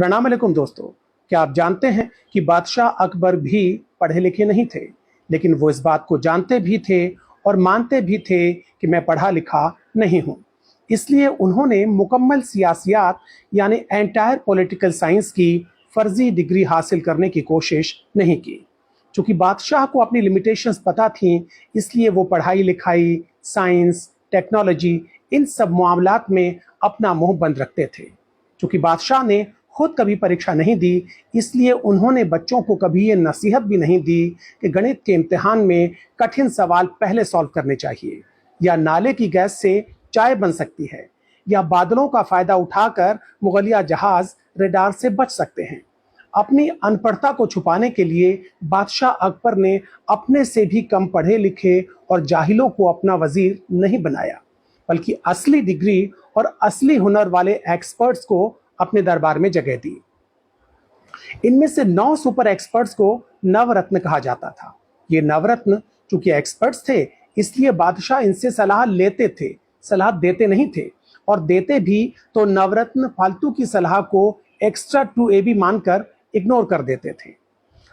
प्रणाम अलैकुम दोस्तों। क्या आप जानते हैं कि बादशाह अकबर भी पढ़े लिखे नहीं थे, लेकिन वो इस बात को जानते भी थे और मानते भी थे कि मैं पढ़ा लिखा नहीं हूं। इसलिए उन्होंने मुकम्मल सियासियात यानी एंटायर पॉलिटिकल साइंस की फर्जी डिग्री हासिल करने की कोशिश नहीं की। चूंकि बादशाह को अपनी लिमिटेशंस पता थी, इसलिए वो पढ़ाई लिखाई, साइंस, टेक्नोलॉजी इन सब मामलात में अपना मुंह बंद रखते थे। चूंकि बादशाह ने खुद कभी परीक्षा नहीं दी, इसलिए उन्होंने बच्चों को कभी ये नसीहत भी नहीं दी कि गणित के इम्तिहान में कठिन सवाल पहले सॉल्व करने चाहिए, या नाले की गैस से चाय बन सकती है, या बादलों का फायदा उठाकर मुगलिया जहाज रेडार से बच सकते हैं। अपनी अनपढ़ता को छुपाने के लिए बादशाह अकबर ने अपने से भी कम पढ़े लिखे और जाहिलों को अपना वजीर नहीं बनाया, बल्कि असली डिग्री और असली हुनर वाले एक्सपर्ट्स को अपने दरबार में जगह दी। इनमें से 9 सुपर एक्सपर्ट्स को नवरत्न कहा जाता था। ये नवरत्न चूंकि एक्सपर्ट्स थे, इसलिए बादशाह इनसे सलाह लेते थे, सलाह देते नहीं थे, और देते भी तो नवरत्न फालतू की सलाह को एक्स्ट्रा टू ए बी मानकर इग्नोर कर देते थे।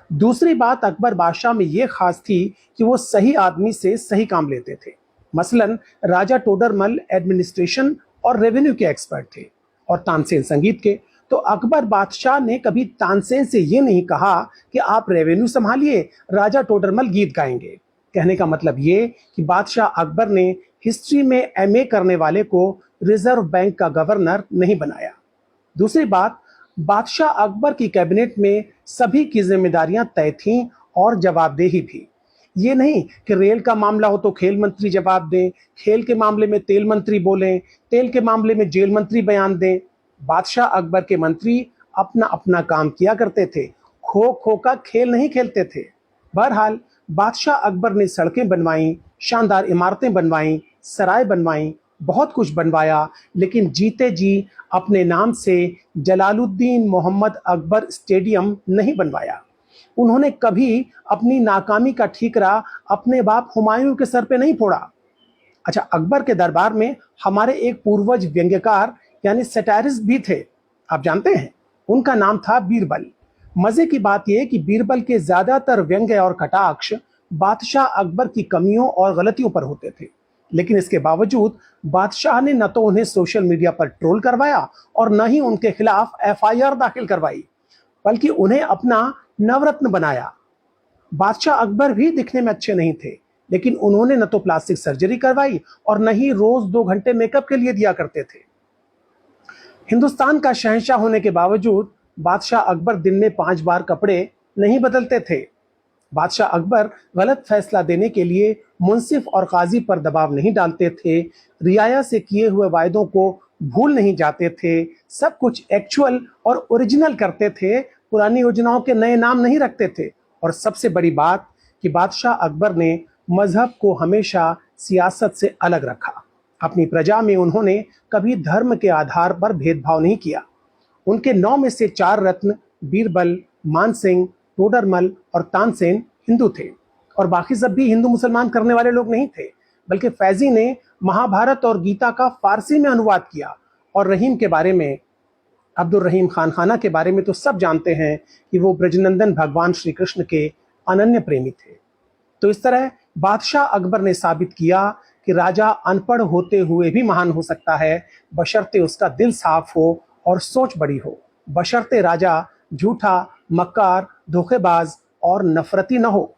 दूसरी बात अकबर बादशाह में ये खास थी कि वो सही आदमी से सही काम लेते थे। मसलन राजा टोडरमल एडमिनिस्ट्रेशन और रेवेन्यू के एक्सपर्ट थे और तानसेन संगीत के। तो अकबर बादशाह ने कभी तानसेन से ये नहीं कहा कि आप रेवेन्यू संभालिए, राजा टोडरमल गीत गाएंगे। कहने का मतलब ये कि बादशाह अकबर ने हिस्ट्री में एमए करने वाले को रिजर्व बैंक का गवर्नर नहीं बनाया। दूसरी बात, बादशाह अकबर की कैबिनेट में सभी की जिम्मेदारियां तय थीं और जवाबदेही भी। ये नहीं कि रेल का मामला हो तो खेल मंत्री जवाब दें, खेल के मामले में तेल मंत्री बोलें, तेल के मामले में जेल मंत्री बयान दें। बादशाह अकबर के मंत्री अपना अपना काम किया करते थे, खो खो का खेल नहीं खेलते थे। बहरहाल बादशाह अकबर ने सड़कें बनवाई, शानदार इमारतें बनवाई, सराय बनवाई, बहुत कुछ बनवाया, लेकिन जीते जी अपने नाम से जलालुद्दीन मोहम्मद अकबर स्टेडियम नहीं बनवाया। उन्होंने कभी अपनी नाकामी का ठीकरा अपने बाप हुमायूं के सर पे नहीं फोड़ा। अच्छा, अकबर के दरबार में हमारे एक पूर्वज व्यंग्यकार यानी सैटारिस्ट भी थे, आप जानते हैं? उनका नाम था बीरबल। मजे की बात यह कि बीरबल के ज्यादातर व्यंग्य और कटाक्ष बादशाह अकबर की कमियों और गलतियों पर होते थे, लेकिन इसके बावजूद बादशाह ने न तो उन्हें सोशल मीडिया पर ट्रोल करवाया और न ही उनके खिलाफ एफआईआर दाखिल करवाई, बल्कि उन्हें अपना नवरत्न बनाया। बादशाह अकबर भी दिखने में अच्छे नहीं थे, लेकिन उन्होंने न तो प्लास्टिक सर्जरी करवाई और न ही रोज 2 घंटे मेकअप के लिए दिया करते थे। हिंदुस्तान का शहंशाह होने के बावजूद बादशाह अकबर दिन में 5 बार कपड़े नहीं बदलते थे। बादशाह अकबर गलत फैसला देने के लिए मुंसिफ और काजी पर दबाव नहीं डालते थे, रियाया से किए हुए वायदों को भूल नहीं जाते थे, सब कुछ एक्चुअल और ओरिजिनल करते थे, पुरानी योजनाओं के नए नाम नहीं रखते थे। और सबसे बड़ी बात कि बादशाह अकबर ने मजहब को हमेशा सियासत से अलग रखा। अपनी प्रजा में उन्होंने कभी धर्म के आधार पर भेदभाव नहीं किया। उनके 9 में से 4 रत्न बीरबल, मानसिंह, टोडरमल और तानसेन हिंदू थे, और बाकी सब भी हिंदू मुसलमान करने वाले लोग नहीं थे। बल्कि फैजी ने महाभारत और गीता का फारसी में अनुवाद किया। और रहीम के बारे में, अब्दुल रहीम खान खाना के बारे में तो सब जानते हैं कि वो ब्रजनंदन भगवान श्री कृष्ण के अनन्य प्रेमी थे। तो इस तरह बादशाह अकबर ने साबित किया कि राजा अनपढ़ होते हुए भी महान हो सकता है, बशर्ते उसका दिल साफ हो और सोच बड़ी हो, बशर्ते राजा झूठा, मक्कार, धोखेबाज और नफरती न हो।